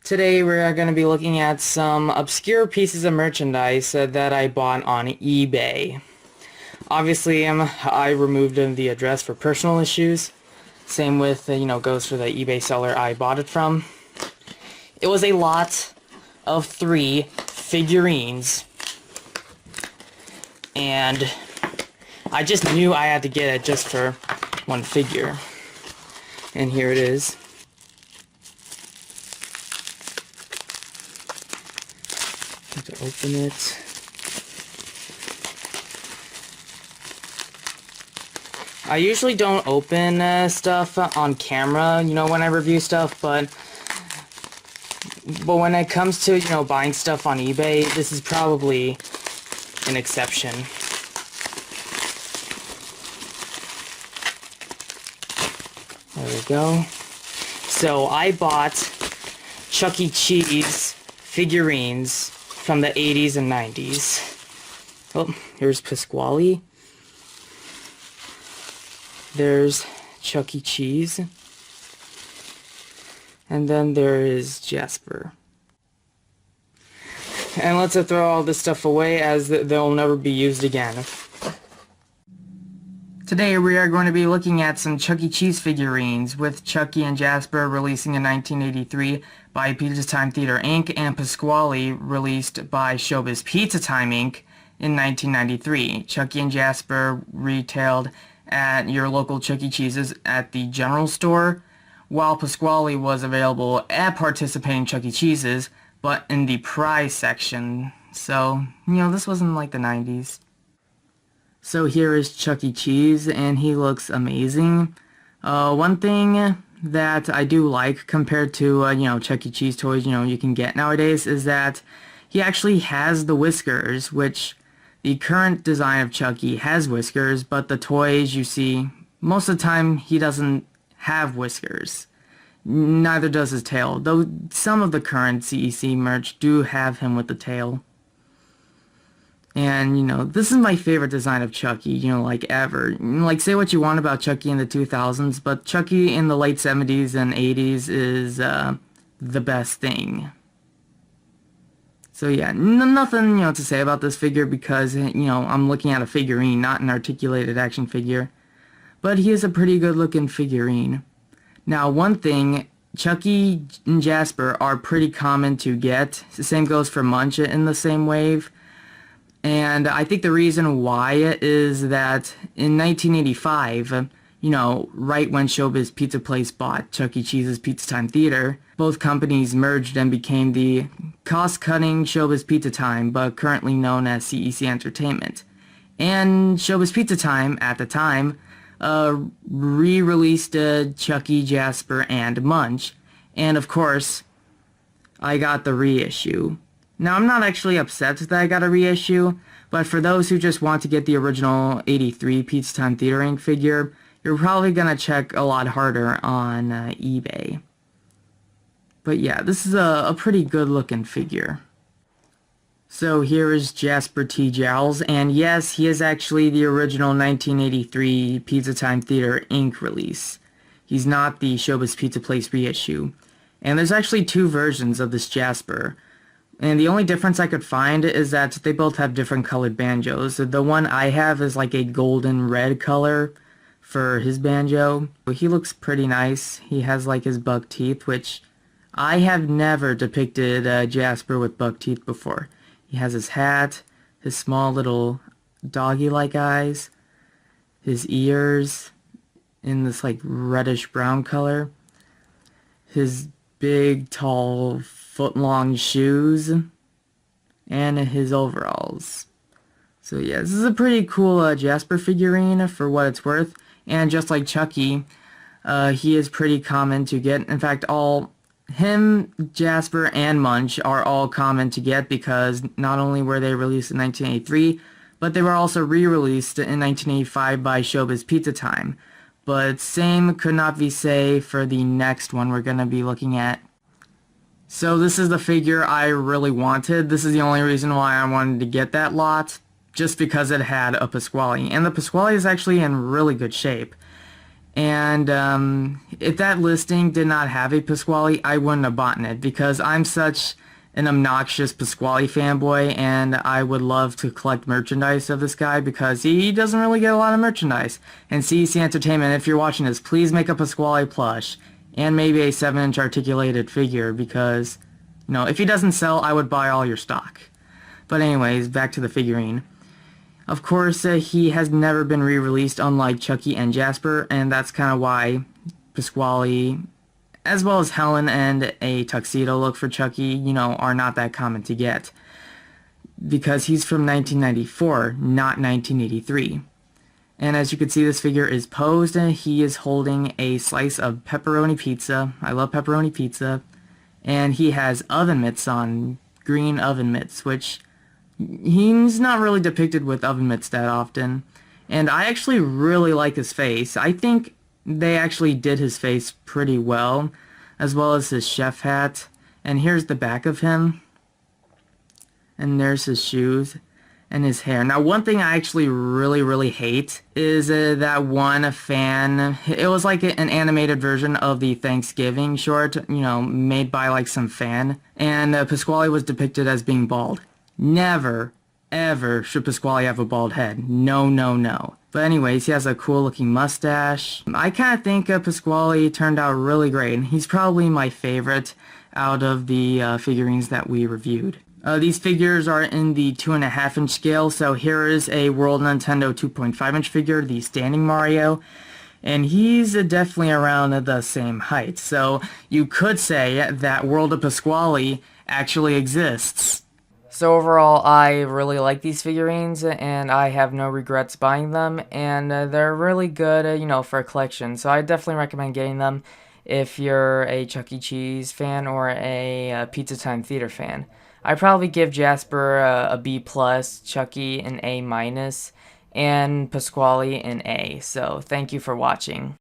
Today we're going to be looking at some obscure pieces of merchandise that I bought on eBay. Obviously, I removed the address for personal issues. Same with, goes for the eBay seller I bought it from. It was a lot of 3 figurines. And I just knew I had to get it just for one figure. And here it is. To open it. I usually don't open stuff on camera, when I review stuff, but when it comes to, buying stuff on eBay, this is probably an exception. There we go. So I bought Chuck E. Cheese figurines from the 80s and 90s. Oh, here's Pasqually. There's Chuck E. Cheese. And then there is Jasper. And let's throw all this stuff away as they'll never be used again. Today we are going to be looking at some Chuck E. Cheese figurines, with Chucky and Jasper releasing in 1983 by Pizza Time Theater Inc. and Pasqually released by Showbiz Pizza Time Inc. in 1993. Chucky and Jasper retailed at your local Chuck E. Cheese's at the general store, while Pasqually was available at participating Chuck E. Cheese's, but in the prize section. So, this wasn't like the 90s. So here is Chuck E. Cheese, and he looks amazing. One thing that I do like compared to, Chuck E. Cheese toys, you can get nowadays, is that he actually has the whiskers, which the current design of Chucky has whiskers, but the toys you see, most of the time he doesn't have whiskers. Neither does his tail, though some of the current CEC merch do have him with the tail. And, this is my favorite design of Chucky, like ever. Like, say what you want about Chucky in the 2000s, but Chucky in the late 70s and 80s is the best thing. So yeah, nothing, to say about this figure because, I'm looking at a figurine, not an articulated action figure. But he is a pretty good looking figurine. Now, one thing, Chucky and Jasper are pretty common to get. The same goes for Munch in the same wave. And I think the reason why is that in 1985, right when Showbiz Pizza Place bought Chuck E. Cheese's Pizza Time Theater, both companies merged and became the cost-cutting Showbiz Pizza Time, but currently known as CEC Entertainment. And Showbiz Pizza Time, at the time, re-released Chucky, Jasper, and Munch. And of course, I got the reissue. Now, I'm not actually upset that I got a reissue, but for those who just want to get the original 83 Pizza Time Theater Inc. figure, you're probably going to check a lot harder on eBay. But yeah, this is a pretty good looking figure. So here is Jasper T. Jowls, and yes, he is actually the original 1983 Pizza Time Theater Inc. release. He's not the Showbiz Pizza Place reissue. And there's actually 2 versions of this Jasper. And the only difference I could find is that they both have different colored banjos. The one I have is like a golden red color for his banjo. He looks pretty nice. He has like his buck teeth, which I have never depicted Jasper with buck teeth before. He has his hat, his small little doggy-like eyes, his ears in this like reddish brown color, his big tall foot-long shoes, and his overalls. So yeah, this is a pretty cool Jasper figurine for what it's worth, and just like Chucky, he is pretty common to get. In fact, him, Jasper, and Munch are all common to get because not only were they released in 1983, but they were also re-released in 1985 by Showbiz Pizza Time. But same could not be said for the next one we're going to be looking at. So this is the figure I really wanted. This is the only reason why I wanted to get that lot, just because it had a Pasqually. And the Pasqually is actually in really good shape. And if that listing did not have a Pasqually, I wouldn't have bought it because I'm such an obnoxious Pasqually fanboy, and I would love to collect merchandise of this guy because he doesn't really get a lot of merchandise. And CEC Entertainment, if you're watching this, please make a Pasqually plush and maybe a 7-inch articulated figure because, you know, if he doesn't sell, I would buy all your stock. But anyways, back to the figurine. Of course, he has never been re-released, unlike Chucky and Jasper, and that's kind of why Pasqually, as well as Helen and a tuxedo look for Chucky, you know, are not that common to get. Because he's from 1994, not 1983. And as you can see, this figure is posed, and he is holding a slice of pepperoni pizza. I love pepperoni pizza. And he has oven mitts on, green oven mitts, which he's not really depicted with oven mitts that often. And I actually really like his face. I think they actually did his face pretty well as his chef hat. And here's the back of him. And there's his shoes and his hair. Now, one thing I actually really hate is that one fan. It was like an animated version of the Thanksgiving short, you know, made by like some fan. And Pasqually was depicted as being bald. Never, ever should Pasqually have a bald head. No. But anyways, he has a cool looking mustache. I kind of think Pasqually turned out really great. He's probably my favorite out of the figurines that we reviewed. These figures are in the 2.5-inch scale, so here is a World Nintendo 2.5-inch figure, the Standing Mario, and he's definitely around the same height. So you could say that World of Pasqually actually exists. So overall, I really like these figurines, and I have no regrets buying them, and they're really good, you know, for a collection. So I definitely recommend getting them if you're a Chuck E. Cheese fan or a Pizza Time Theater fan. I'd probably give Jasper a B+, Chucky an A-, and Pasqually an A. So thank you for watching.